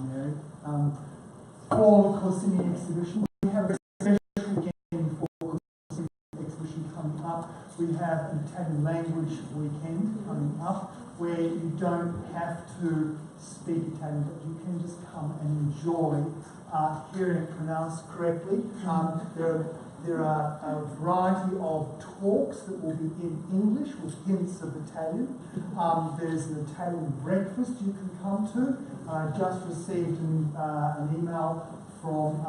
Mary. For the Corsini exhibition, we have a special weekend for the Corsini exhibition coming up. We have an Italian language weekend coming up where you don't have to speak Italian, but you can just come and enjoy hearing it pronounced correctly. There are a variety of talks that will be in English with hints of Italian. There's an Italian breakfast you can come to. I just received an email from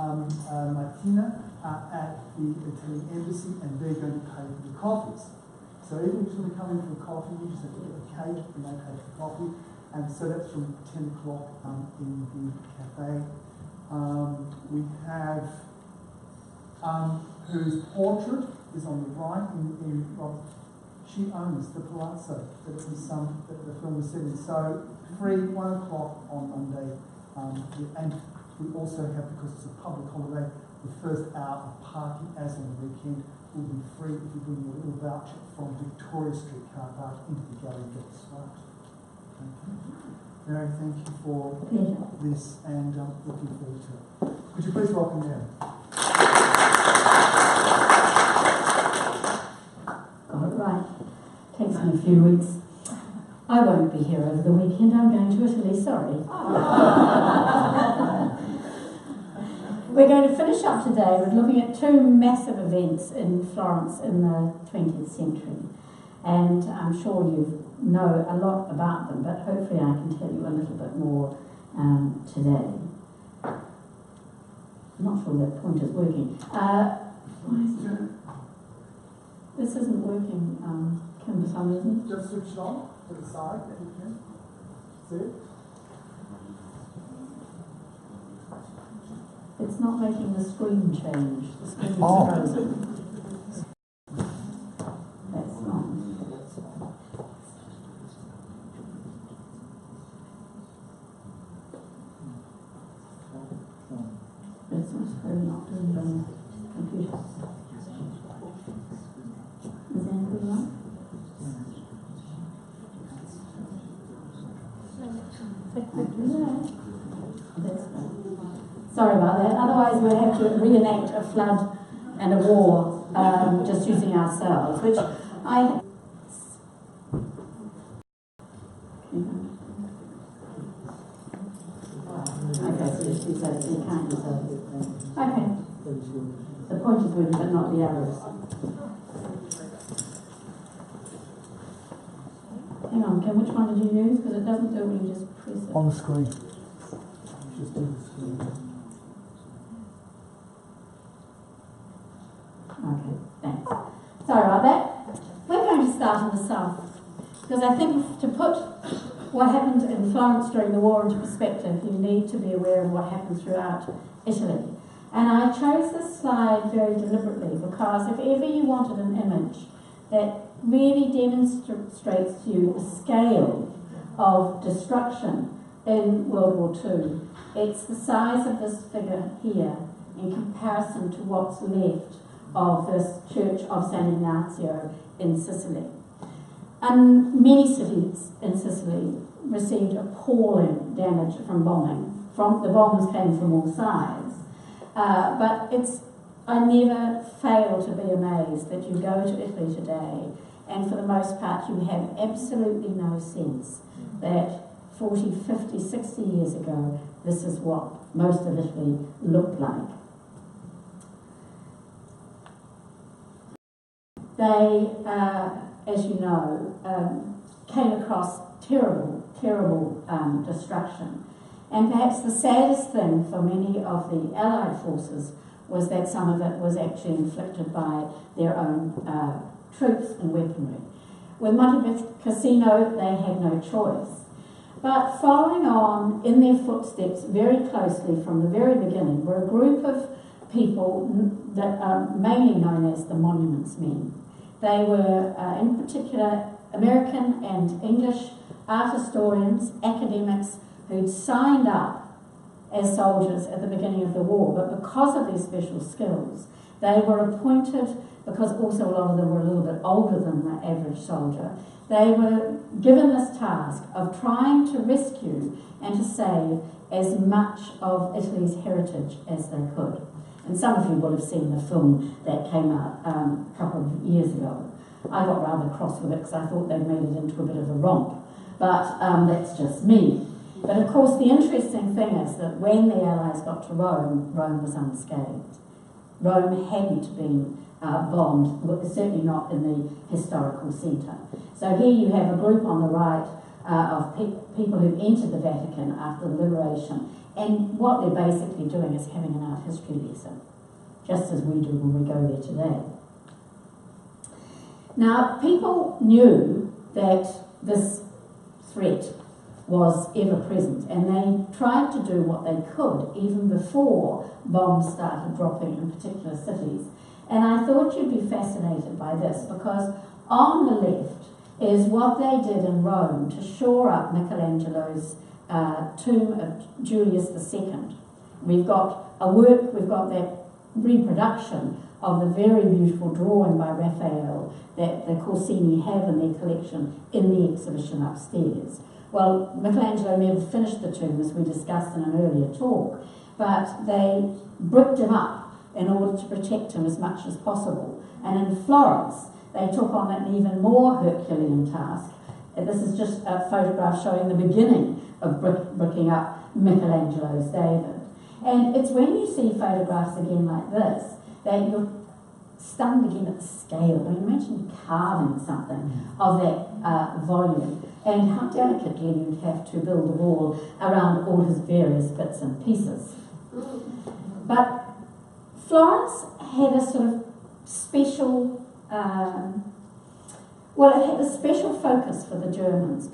Martina at the Italian Embassy, and they're going to pay for the coffees. So even if you're coming for coffee, you just have to get a cake and they pay for coffee. And so that's from 10 o'clock in the cafe. We have whose portrait is on the right she owns the palazzo that the film was set in. So free 1 o'clock on Monday, and we also have, because it's a public holiday, the first hour of parking as on the weekend will be free if you bring your little voucher from Victoria Street car park into the gallery gate. Mary, thank you for this, and looking forward to it. Would you please welcome Mary? Right. Takes me a few weeks. I won't be here over the weekend. I'm going to Italy, sorry. We're going to finish up today with looking at two massive events in Florence in the 20th century. And I'm sure you know a lot about them, but hopefully I can tell you a little bit more today. I'm not sure that point is working. This isn't working, Kim, for some reason. Just switch it on to the side, if you can. See it? It's not making the screen change. The screen is frozen. That's not. It's not doing the computer. Is that good enough? That's good. Sorry about that. Otherwise, we'll have to reenact a flood and a war just using ourselves, which I. Okay, so she says you can't use those. Okay. The point is working, but not the others. Hang on, Kim, which one did you use? Because it doesn't do it when you just press it. On the screen. Just do the screen. Okay, thanks. Sorry about that. We're going to start in the south, because I think to put what happened in Florence during the war into perspective, you need to be aware of what happened throughout Italy. And I chose this slide very deliberately because if ever you wanted an image that really demonstrates to you the scale of destruction in World War II, it's the size of this figure here in comparison to what's left of this Church of San Ignazio in Sicily. And many cities in Sicily received appalling damage from bombing. The bombs came from all sides. But I never fail to be amazed that you go to Italy today and for the most part you have absolutely no sense that 40, 50, 60 years ago this is what most of Italy looked like. They, as you know, came across terrible destruction. And perhaps the saddest thing for many of the Allied forces was that some of it was actually inflicted by their own troops and weaponry. With Monte Cassino, they had no choice. But following on in their footsteps very closely from the very beginning were a group of people that are mainly known as the Monuments Men. They were, in particular, American and English art historians, academics, who'd signed up as soldiers at the beginning of the war, but because of their special skills, They were appointed, because also a lot of them were a little bit older than the average soldier, they were given this task of trying to rescue and to save as much of Italy's heritage as they could. And some of you will have seen the film that came out a couple of years ago. I got rather cross with it because I thought they'd made it into a bit of a romp, but that's just me. But of course the interesting thing is that when the Allies got to Rome, Rome was unscathed. Rome hadn't been bombed, certainly not in the historical centre. So here you have a group on the right of people who entered the Vatican after the liberation, and what they're basically doing is having an art history lesson, just as we do when we go there today. Now, people knew that this threat was ever present, and they tried to do what they could even before bombs started dropping in particular cities. And I thought you'd be fascinated by this, because on the left is what they did in Rome to shore up Michelangelo's tomb of Julius II. We've got that reproduction of the very beautiful drawing by Raphael that the Corsini have in their collection in the exhibition upstairs. Well, Michelangelo never finished the tomb, as we discussed in an earlier talk, but they bricked him up in order to protect him as much as possible. And in Florence, they took on an even more Herculean task. This is just a photograph showing the beginning of bricking up Michelangelo's David. And it's when you see photographs again like this that you're stunned again at the scale. I mean, imagine carving something of that volume, and how delicately you'd have to build a wall around all his various bits and pieces. But Florence had a sort of special, it had a special focus for the Germans.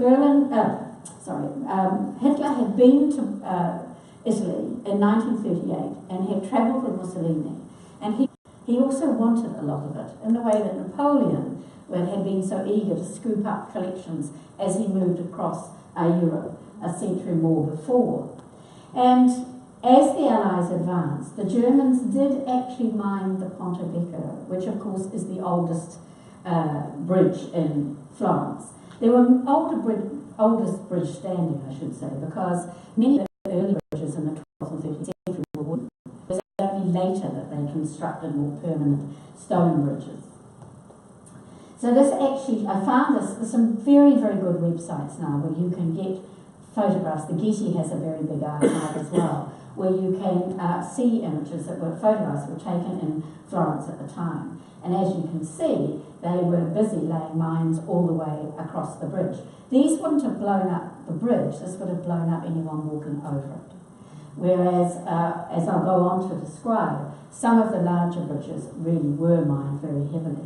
Hitler had been to Italy in 1938 and had travelled with Mussolini, and he also wanted a lot of it, in the way that Napoleon had been so eager to scoop up collections as he moved across Europe a century more before. And as the Allies advanced, the Germans did actually mine the Ponte Vecchio, which of course is the oldest bridge in Florence. There were oldest bridge standing, I should say, because many of the early bridges in the 12th and 13th century were wooden. It was only later that they constructed more permanent stone bridges. So this actually, I found there's some very, very good websites now where you can get photographs. The Getty has a very big archive as well, where you can see images that were photographs that were taken in Florence at the time. And as you can see, they were busy laying mines all the way across the bridge. These wouldn't have blown up the bridge, this would have blown up anyone walking over it. Whereas, as I'll go on to describe, some of the larger bridges really were mined very heavily.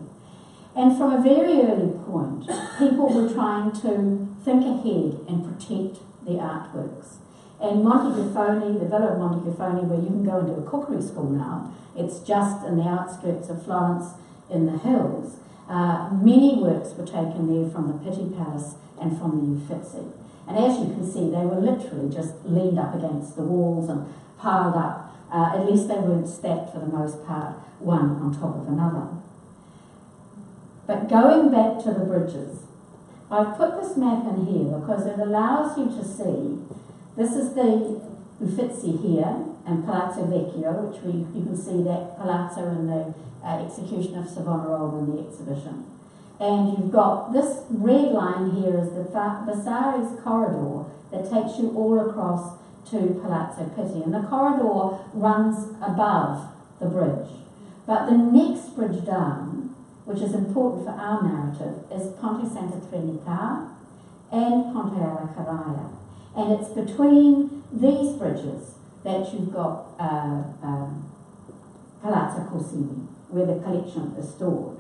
And from a very early point, people were trying to think ahead and protect the artworks. And Montegrifoni, the Villa of Montegrifoni, where you can go into a cookery school now, it's just in the outskirts of Florence in the hills. Many works were taken there from the Pitti Palace and from the Uffizi. And as you can see, they were literally just leaned up against the walls and piled up. At least they weren't stacked for the most part, one on top of another. But going back to the bridges, I've put this map in here because it allows you to see, this is the Uffizi here and Palazzo Vecchio, which you can see that palazzo in the execution of Savonarola in the exhibition. And you've got this red line here is the Vasari's corridor that takes you all across to Palazzo Pitti. And the corridor runs above the bridge. But the next bridge down, which is important for our narrative, is Ponte Santa Trinita and Ponte alla Carraia. And it's between these bridges that you've got Palazzo Corsini, where the collection is stored.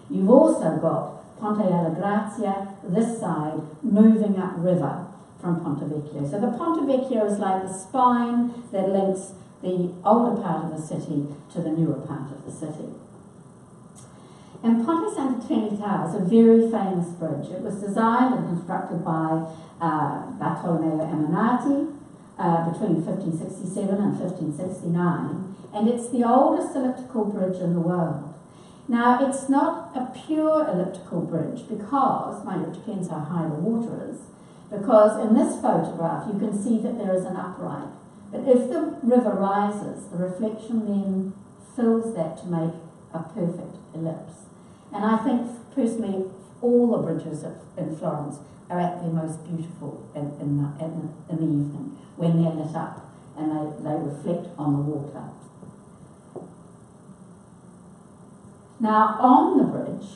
You've also got Ponte alla Grazia, this side, moving upriver from Ponte Vecchio. So the Ponte Vecchio is like the spine that links the older part of the city to the newer part of the city. And Ponte Santa Trinita is a very famous bridge. It was designed and constructed by Bartolomeo Eminati, between 1567 and 1569, and it's the oldest elliptical bridge in the world. Now, it's not a pure elliptical bridge because, mind you, it depends how high the water is, because in this photograph you can see that there is an upright. But if the river rises, the reflection then fills that to make a perfect ellipse. And I think, personally, all the bridges in Florence are at their most beautiful in the evening, when they're lit up and they reflect on the water. Now, on the bridge,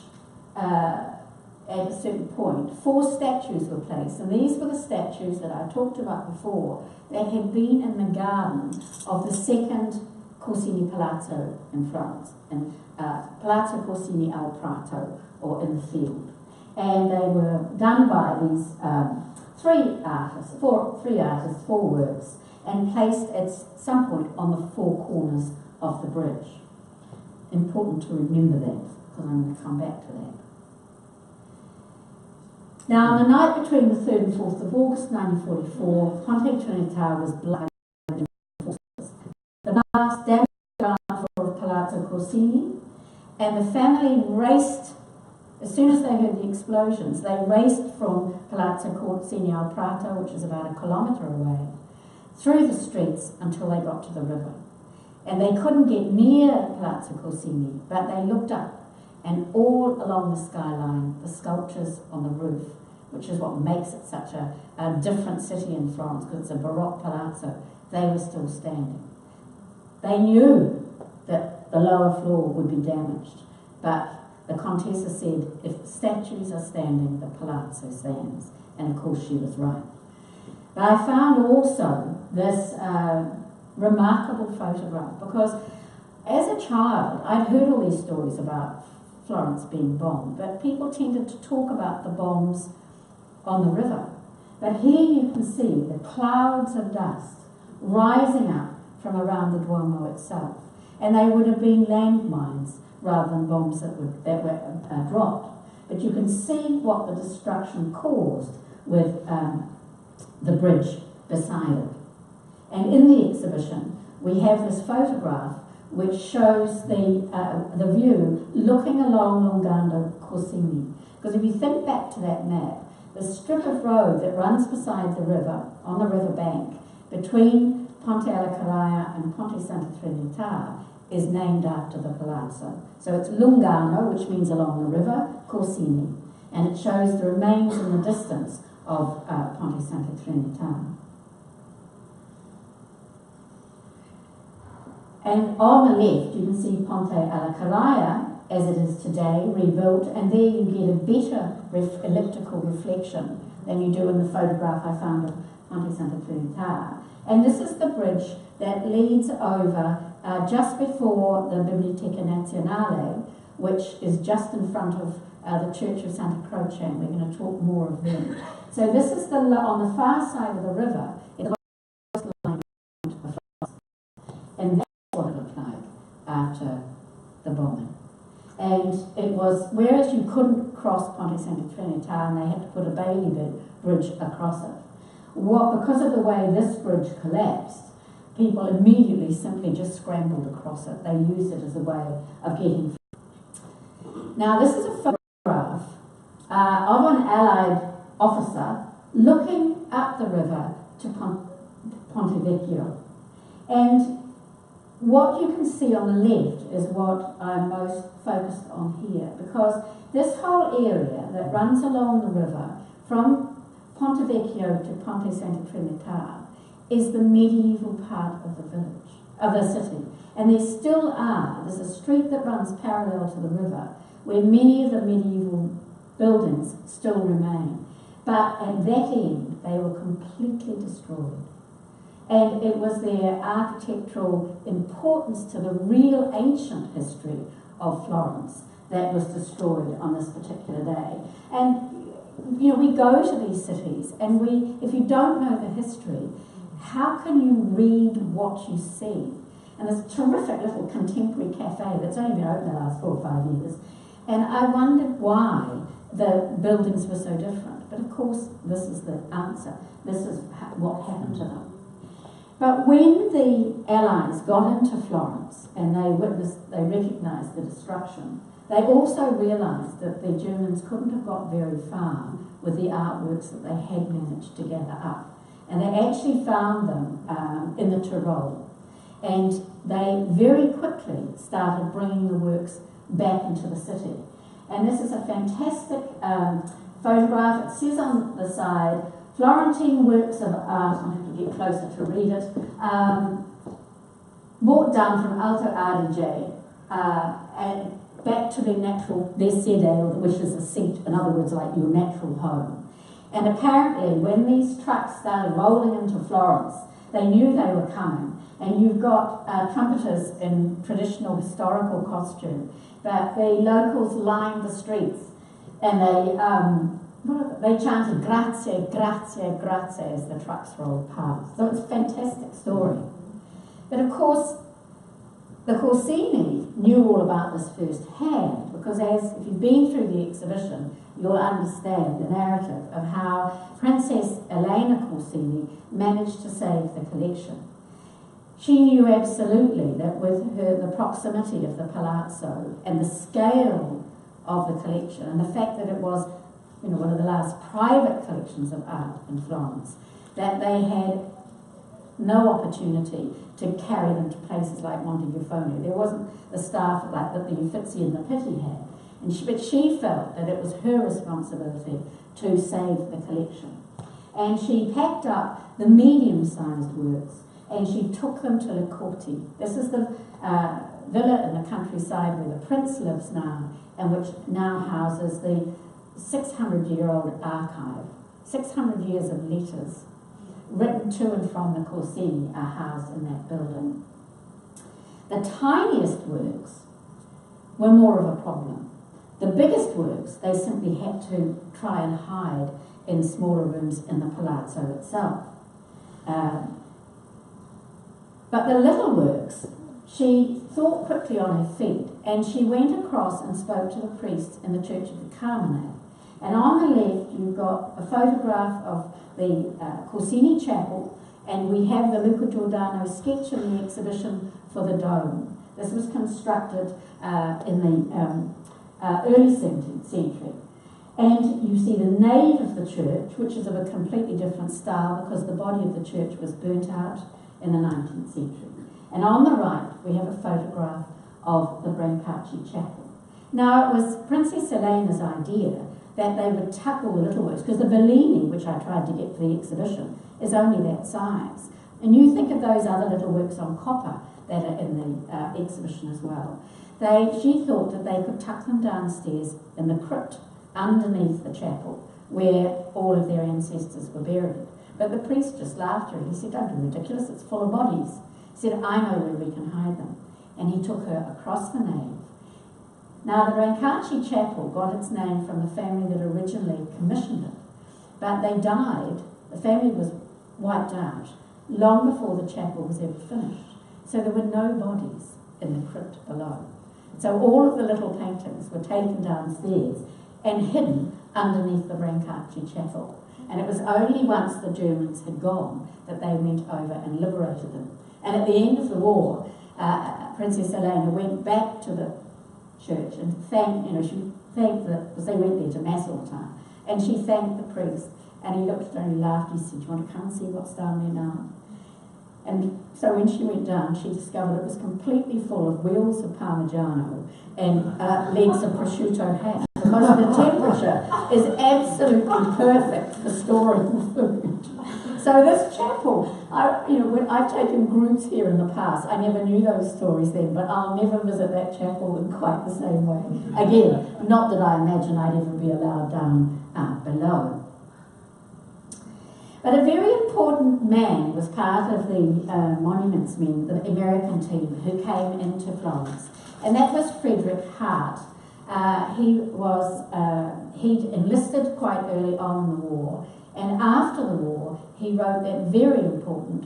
at a certain point, 4 statues were placed, and these were the statues that I talked about before that had been in the garden of the second Corsini Palazzo in Florence, in Palazzo Corsini al Prato, or in the field. And they were done by these 4 artists, 4 works, and placed at some point on the 4 corners of the bridge. Important to remember that, because I'm going to come back to that. Now, on the night between the 3rd and 4th of August 1944, Ponte Trinita was blooded in forces. The last damage of Palazzo Corsini, and the family raced, as soon as they heard the explosions, they raced from Palazzo Corsini al Prato, which is about 1 kilometre away, through the streets until they got to the river. And they couldn't get near Palazzo Corsini, but they looked up, and all along the skyline, the sculptures on the roof, which is what makes it such a different city in Florence, because it's a Baroque palazzo, they were still standing. They knew that the lower floor would be damaged, but the Contessa said, if the statues are standing, the palazzo stands. And of course she was right. But I found also this remarkable photograph, because as a child I'd heard all these stories about Florence being bombed, but people tended to talk about the bombs on the river. But here you can see the clouds of dust rising up from around the Duomo itself, and they would have been landmines rather than bombs that were dropped. But you can see what the destruction caused with the bridge beside it. And in the exhibition, we have this photograph which shows the view looking along Lungardo Corsini. Because if you think back to that map, the strip of road that runs beside the river, on the river bank, between Ponte alla Carraia and Ponte Santa Trinita, is named after the palazzo. So it's Lungarno, which means along the river, Corsini, and it shows the remains in the distance of Ponte Santa Trinita. And on the left, you can see Ponte alla Carraia, as it is today, rebuilt, and there you get a better elliptical reflection than you do in the photograph I found of Ponte Santa Trinita. And this is the bridge that leads over just before the Biblioteca Nazionale, which is just in front of the Church of Santa Croce, and we're going to talk more of them. So this is on the far side of the river, it's and that's what it looked like after the bombing. And it was, whereas you couldn't cross Ponte Santa Trinita and they had to put a Bailey bridge across it, because of the way this bridge collapsed, people immediately simply just scrambled across it. They used it as a way of getting. Now this is a photograph of an Allied officer looking up the river to Ponte Vecchio. And what you can see on the left is what I'm most focused on here, because this whole area that runs along the river from Ponte Vecchio to Ponte Santa Trinita is the medieval part of the village, of the city. And there still there's a street that runs parallel to the river where many of the medieval buildings still remain. But at that end, they were completely destroyed. And it was their architectural importance to the real ancient history of Florence that was destroyed on this particular day. And, you know, we go to these cities and if you don't know the history, how can you read what you see? And there's a terrific little contemporary cafe that's only been open the last 4 or 5 years. And I wondered why the buildings were so different. But of course, this is the answer. This is what happened to them. But when the Allies got into Florence and they recognised the destruction, they also realised that the Germans couldn't have got very far with the artworks that they had managed to gather up. And they actually found them in the Tyrol. And they very quickly started bringing the works back into the city. And this is a fantastic photograph. It says on the side, Florentine works of art, I have to get closer to read it, brought down from Alto Adige and back to their sede, which is a seat, in other words, like your natural home. And apparently, when these trucks started rolling into Florence, they knew they were coming. And you've got trumpeters in traditional historical costume, but the locals lined the streets and they chanted grazie, grazie, grazie as the trucks rolled past. So it's a fantastic story. But of course, the Corsini knew all about this firsthand, because if you've been through the exhibition, you'll understand the narrative of how Princess Elena Corsini managed to save the collection. She knew absolutely that with the proximity of the Palazzo and the scale of the collection and the fact that it was one of the last private collections of art in Florence, that they had no opportunity to carry them to places like Montegrafone. There wasn't the staff that the Uffizi and the Pitti had. But she felt that it was her responsibility to save the collection. And she packed up the medium-sized works and she took them to Le Corti. This is the villa in the countryside where the prince lives now, and which now houses the 600-year-old archive. 600 years of letters written to and from the Corsini are housed in that building. The tiniest works were more of a problem. The biggest works, they simply had to try and hide in smaller rooms in the palazzo itself. But the little works, she thought quickly on her feet, and she went across and spoke to the priest in the Church of the Carmine. And on the left, you've got a photograph of the Corsini Chapel, and we have the Luca Giordano sketch in the exhibition for the dome. This was constructed in the early 17th century. And you see the nave of the church, which is of a completely different style because the body of the church was burnt out in the 19th century. And on the right, we have a photograph of the Brancacci Chapel. Now, it was Princess Elena's idea that they would tuck all the little works, because the Bellini, which I tried to get for the exhibition, is only that size. And you think of those other little works on copper that are in the exhibition as well. She thought that they could tuck them downstairs in the crypt underneath the chapel, where all of their ancestors were buried. But the priest just laughed at her. He said, "Don't be ridiculous, it's full of bodies." He said, "I know where we can hide them." And he took her across the nave. Now, the Brancacci Chapel got its name from the family that originally commissioned it. But they died, the family was wiped out, long before the chapel was ever finished. So there were no bodies in the crypt below. So all of the little paintings were taken downstairs and hidden underneath the Brancacci Chapel. And it was only once the Germans had gone that they went over and liberated them. And at the end of the war, Princess Elena went back to the church and she thanked because they went there to mass all the time. And she thanked the priest, and he looked at her and he laughed. He said, "Do you want to come and see what's down there now?" And so when she went down, she discovered it was completely full of wheels of Parmigiano and legs of prosciutto ham, because the temperature is absolutely perfect for storing food. So this chapel, when I've taken groups here in the past, I never knew those stories then, but I'll never visit that chapel in quite the same way. Again, not that I imagine I'd ever be allowed down below. But a very important man was part of the Monuments Men, the American team, who came into Florence, and that was Frederick Hart. He'd enlisted quite early on in the war, and after the war, he wrote that very important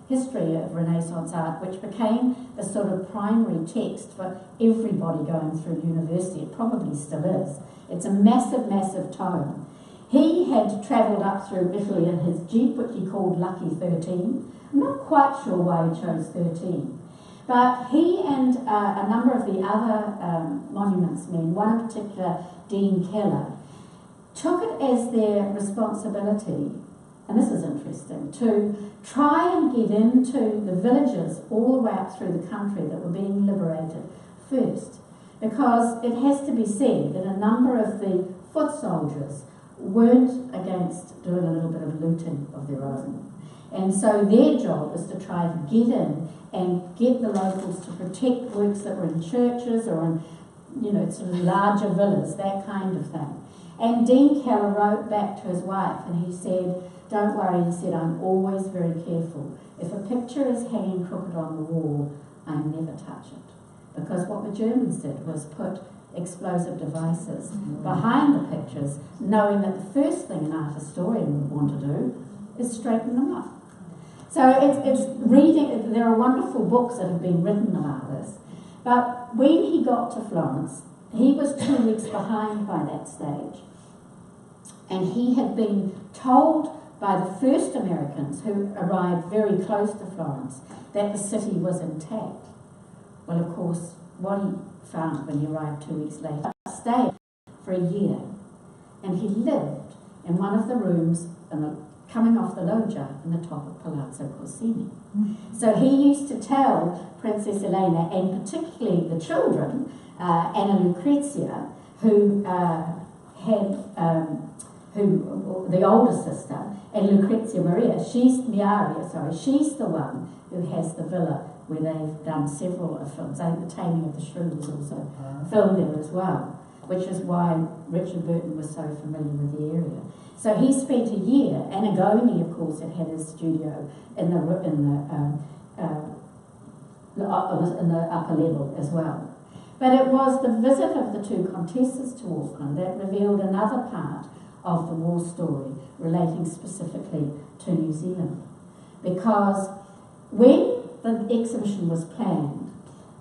history of Renaissance art, which became the sort of primary text for everybody going through university. It probably still is. It's a massive, massive tome. He had travelled up through Italy in his Jeep, which he called Lucky 13, I'm not quite sure why he chose 13. But he and a number of the other monuments men, one in particular, Dean Keller, took it as their responsibility, and this is interesting, to try and get into the villages all the way up through the country that were being liberated first. Because it has to be said that a number of the foot soldiers weren't against doing a little bit of looting of their own. And so their job was to try to get in and get the locals to protect works that were in churches or in, you know, sort of larger villas, that kind of thing. And Dean Keller wrote back to his wife and he said, don't worry, he said, I'm always very careful. If a picture is hanging crooked on the wall, I never touch it. Because what the Germans did was put explosive devices behind the pictures, knowing that the first thing an art historian would want to do is straighten them up. So it's reading, there are wonderful books that have been written about this. But when he got to Florence, he was 2 weeks behind by that stage. And he had been told by the first Americans who arrived very close to Florence that the city was intact. Well, of course, what he found when he arrived 2 weeks later, stayed for a year. And he lived in one of the rooms coming off the loggia in the top of Palazzo Corsini. So he used to tell Princess Elena, and particularly the children, Anna Lucrezia, who the older sister, and Lucrezia Maria, she's the one who has the villa where they've done several of films. I think The Taming of the Shrew was also filmed there as well, which is why Richard Burton was so familiar with the area. So he spent a year. Antigone, of course, had his studio in the upper level as well. But it was the visit of the two Contessas to Auckland that revealed another part of the war story relating specifically to New Zealand. Because when the exhibition was planned,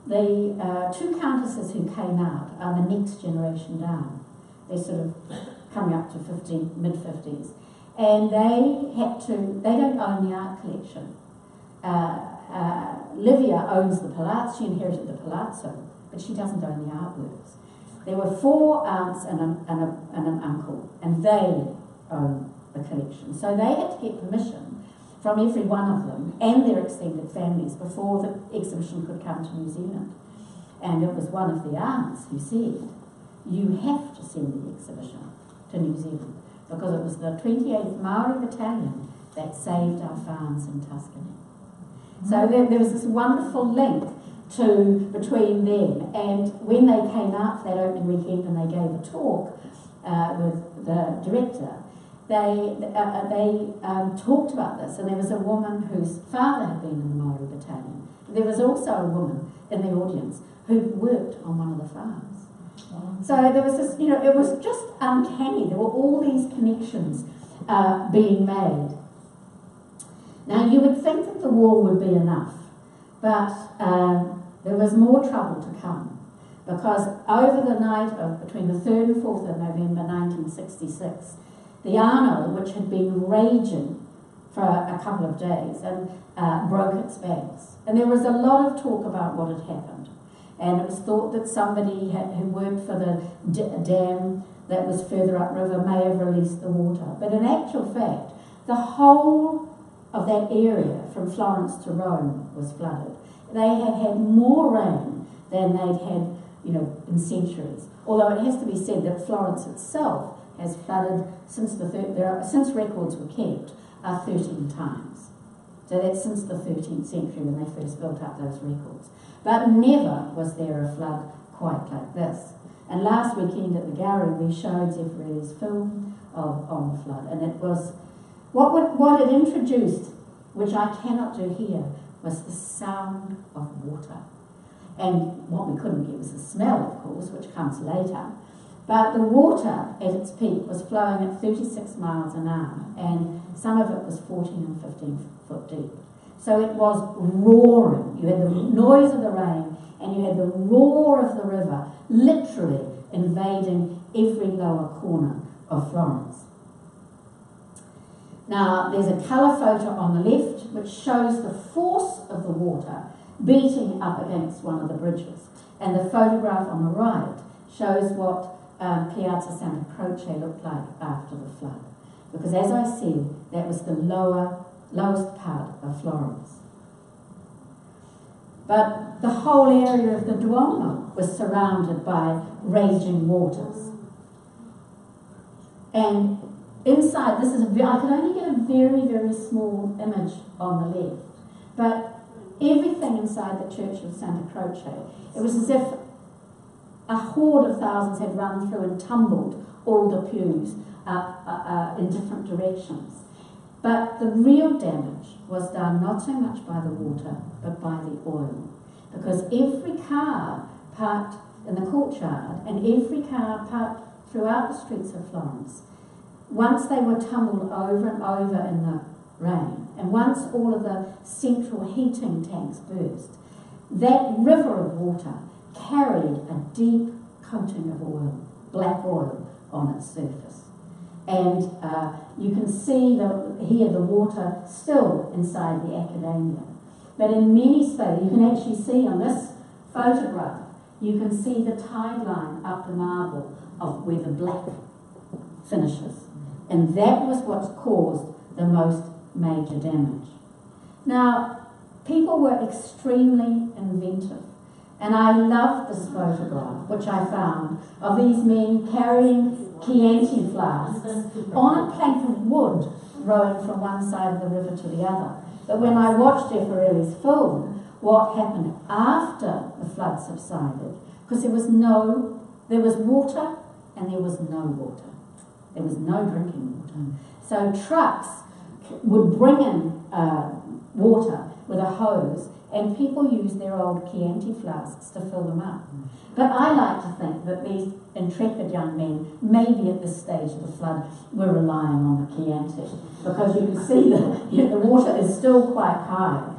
the two countesses who came out are the next generation down. They're sort of coming up to mid-50s. And they don't own the art collection. Livia owns the Palazzo, she inherited the Palazzo, but she doesn't own the artworks. There were 4 aunts and an uncle, and they own the collection. So they had to get permission from every one of them and their extended families before the exhibition could come to New Zealand. And it was one of the aunts who said, you have to send the exhibition to New Zealand, because it was the 28th Maori Battalion that saved our farms in Tuscany. So there was this wonderful link between them, and when they came out for that opening weekend and they gave a talk with the director, they talked about this, and there was a woman whose father had been in the Maori Battalion. There was also a woman in the audience who worked on one of the farms. So there was this, it was just uncanny. There were all these connections being made. Now, you would think that the war would be enough, but there was more trouble to come, because over the night of between the 3rd and 4th of November 1966, the Arno, which had been raging for a couple of days, and broke its banks. And there was a lot of talk about what had happened. And it was thought that somebody who worked for the dam that was further upriver may have released the water. But in actual fact, the whole of that area from Florence to Rome was flooded. They had had more rain than they'd had, in centuries. Although it has to be said that Florence itself has flooded since records were kept 13 times. So that's since the 13th century when they first built up those records. But never was there a flood quite like this. And last weekend at the gallery we showed Zeffirelli's film on the flood, and it was what it introduced, which I cannot do here, was the sound of water. And what we couldn't get was the smell, of course, which comes later. But the water at its peak was flowing at 36 miles an hour, and some of it was 14 and 15 foot deep. So it was roaring. You had the noise of the rain, and you had the roar of the river literally invading every lower corner of Florence. Now, there's a colour photo on the left which shows the force of the water beating up against one of the bridges. And the photograph on the right shows what Piazza Santa Croce looked like after the flood. Because as I said, that was the lowest part of Florence. But the whole area of the Duomo was surrounded by raging waters. And inside, I could only get a very, very small image on the left, but everything inside the Church of Santa Croce, it was as if a horde of thousands had run through and tumbled all the pews in different directions. But the real damage was done not so much by the water, but by the oil. Because every car parked in the courtyard and every car parked throughout the streets of Florence, once they were tumbled over and over in the rain, and once all of the central heating tanks burst, that river of water carried a deep coating of oil, black oil, on its surface. And you can see here the water still inside the Accademia. But in many spaces, you can actually see on this photograph, you can see the tide line up the marble of where the black finishes. And that was what's caused the most major damage. Now, people were extremely inventive. And I love this photograph, which I found, of these men carrying Chianti flasks on a plank of wood rowing from one side of the river to the other. But when I watched Jefferelli's film, what happened after the flood subsided, because there was water and there was no water. There was no drinking water. So trucks would bring in water with a hose, and people used their old Chianti flasks to fill them up. But I like to think that these intrepid young men, maybe at this stage of the flood, were relying on the Chianti, because you can see that the water is still quite high.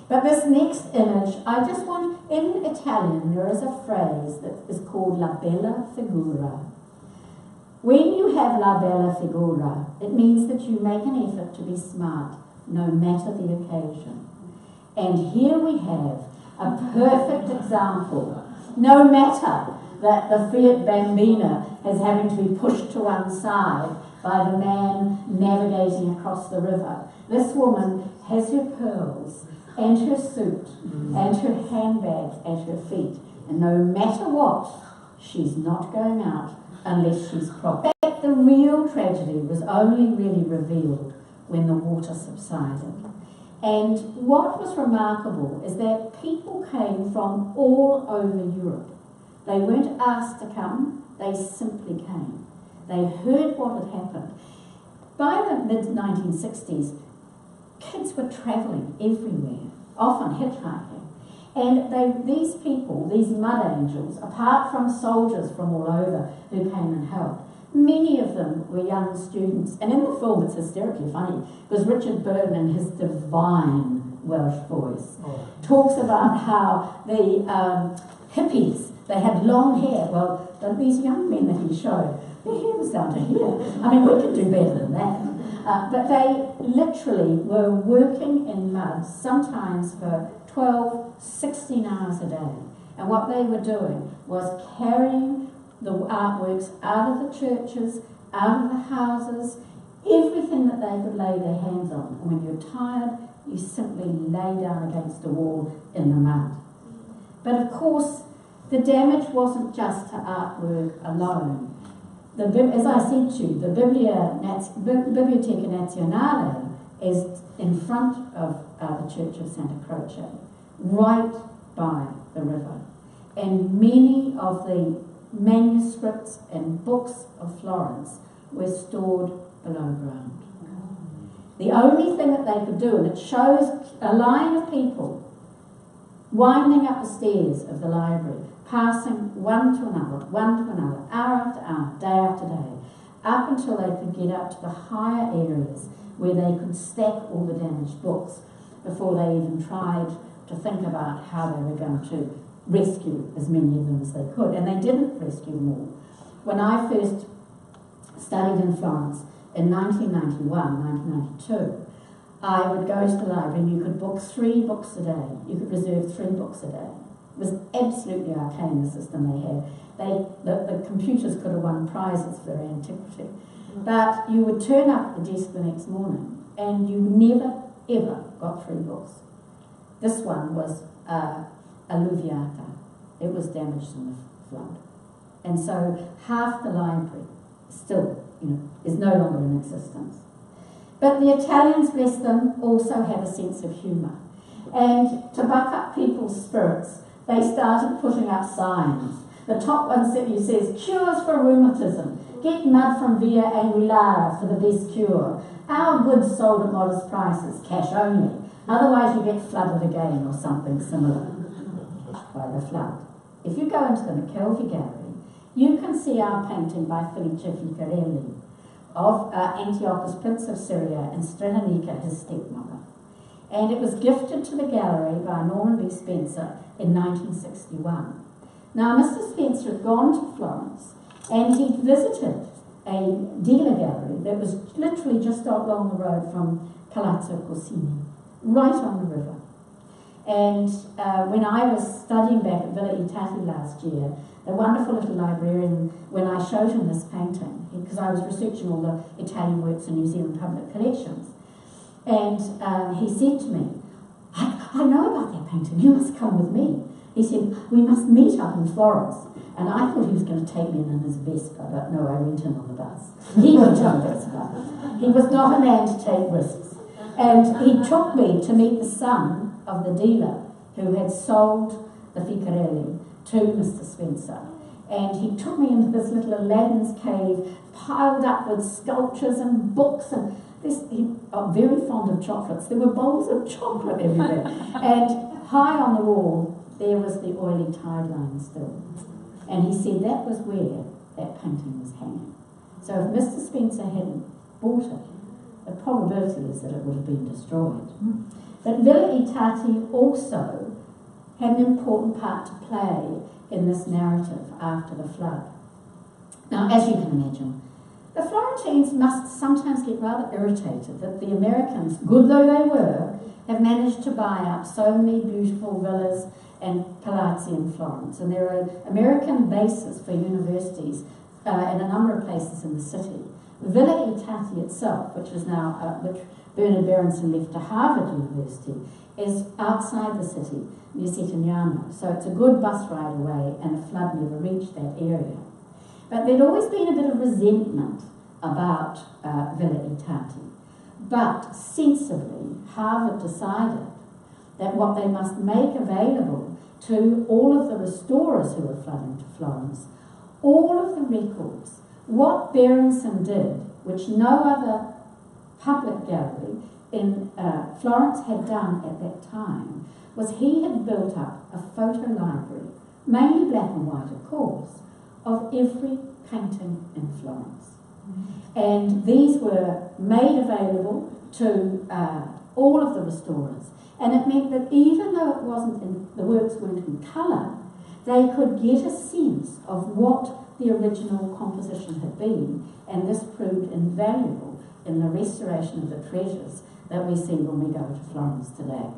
But this next image, I just want, in Italian, there is a phrase that is called la bella figura. When you have la bella figura, it means that you make an effort to be smart, no matter the occasion. And here we have a perfect example. No matter that the Fiat Bambina is having to be pushed to one side by the man navigating across the river, this woman has her pearls and her suit and her handbag at her feet. And no matter what, she's not going out unless she's proper. In fact, the real tragedy was only really revealed when the water subsided. And what was remarkable is that people came from all over Europe. They weren't asked to come, they simply came. They heard what had happened. By the mid-1960s, kids were travelling everywhere, often hitchhiking. And these people, these mud angels, apart from soldiers from all over who came and helped, many of them were young students. And in the film, it's hysterically funny, because Richard Burton, in his divine Welsh voice, talks about how the hippies, they had long hair. Well, these young men that he showed, their hair was down to here. I mean, we could do better than that. But they literally were working in mud, sometimes for 12, 16 hours a day. And what they were doing was carrying the artworks out of the churches, out of the houses, everything that they could lay their hands on. And when you're tired, you simply lay down against a wall in the mud. But of course, the damage wasn't just to artwork alone. As I said to you, the Biblioteca Nazionale is in front of the Church of Santa Croce, right by the river. And many of the manuscripts and books of Florence were stored below ground. The only thing that they could do, and it shows a line of people winding up the stairs of the library, passing one to another, hour after hour, day after day, up until they could get up to the higher areas where they could stack all the damaged books before they even tried to think about how they were going to rescue as many of them as they could. And they didn't rescue them all. When I first studied in Florence, in 1991, 1992, I would go to the library and you could book 3 books a day. You could reserve 3 books a day. It was absolutely arcane, the system they had. The computers could have won prizes for their antiquity. But you would turn up at the desk the next morning and you never, ever got 3 books. This one was Alluviata. It was damaged in the flood. And so half the library still, is no longer in existence. But the Italians, bless them, also have a sense of humour. And to buck up people's spirits, they started putting up signs. The top one says, cures for rheumatism. Get mud from Via Anguillara for the best cure. Our goods sold at modest prices, cash only. Otherwise you get flooded again, or something similar. By the flood. If you go into the McKelvey Gallery, you can see our painting by Felice Ficarelli of Antiochus, Prince of Syria, and Strehanica, his stepmother. And it was gifted to the gallery by Norman B. Spencer in 1961. Now, Mr. Spencer had gone to Florence and he'd visited a dealer gallery that was literally just along the road from Palazzo Corsini, right on the river. And when I was studying back at Villa Itati last year, the wonderful little librarian, when I showed him this painting, because I was researching all the Italian works in New Zealand public collections, and he said to me, I know about that painting, you must come with me. He said, we must meet up in Florence. And I thought he was going to take me in his Vespa, but no, I went in on the bus. He went on the Vespa. He was not a man to take risks. And he took me to meet the son of the dealer who had sold the Ficarelli to Mr. Spencer. And he took me into this little Aladdin's cave, piled up with sculptures and books, and very fond of chocolates. There were bowls of chocolate everywhere. And high on the wall, there was the oily tide line still. And he said that was where that painting was hanging. So if Mr. Spencer hadn't bought it, the probability is that it would have been destroyed. But Villa Itati also had an important part to play in this narrative after the flood. Now, as you can imagine, the Florentines must sometimes get rather irritated that the Americans, good though they were, have managed to buy up so many beautiful villas and palazzi in Florence. And there are American bases for universities in a number of places in the city. Villa Itati itself, which is now, which Bernard Berenson left to Harvard University, is outside the city, near Settignano. So it's a good bus ride away, and the flood never reached that area. But there'd always been a bit of resentment about Villa Itati. But sensibly, Harvard decided that what they must make available to all of the restorers who were flooding to Florence, all of the records, what Berenson did, which no other public gallery in Florence had done at that time, was he had built up a photo library, mainly black and white of course, of every painting in Florence. And these were made available to all of the restorers. And it meant that even though it wasn't the works weren't in colour, they could get a sense of what the original composition had been, and this proved invaluable in the restoration of the treasures that we see when we go to Florence today.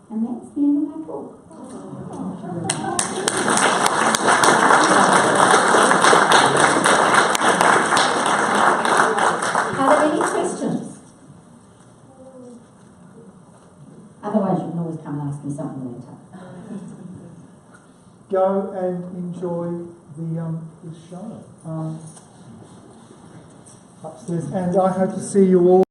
And that's the end of my talk. Are there any questions? Otherwise, you can always come and ask me something later. Go and enjoy the show upstairs, and I hope to see you all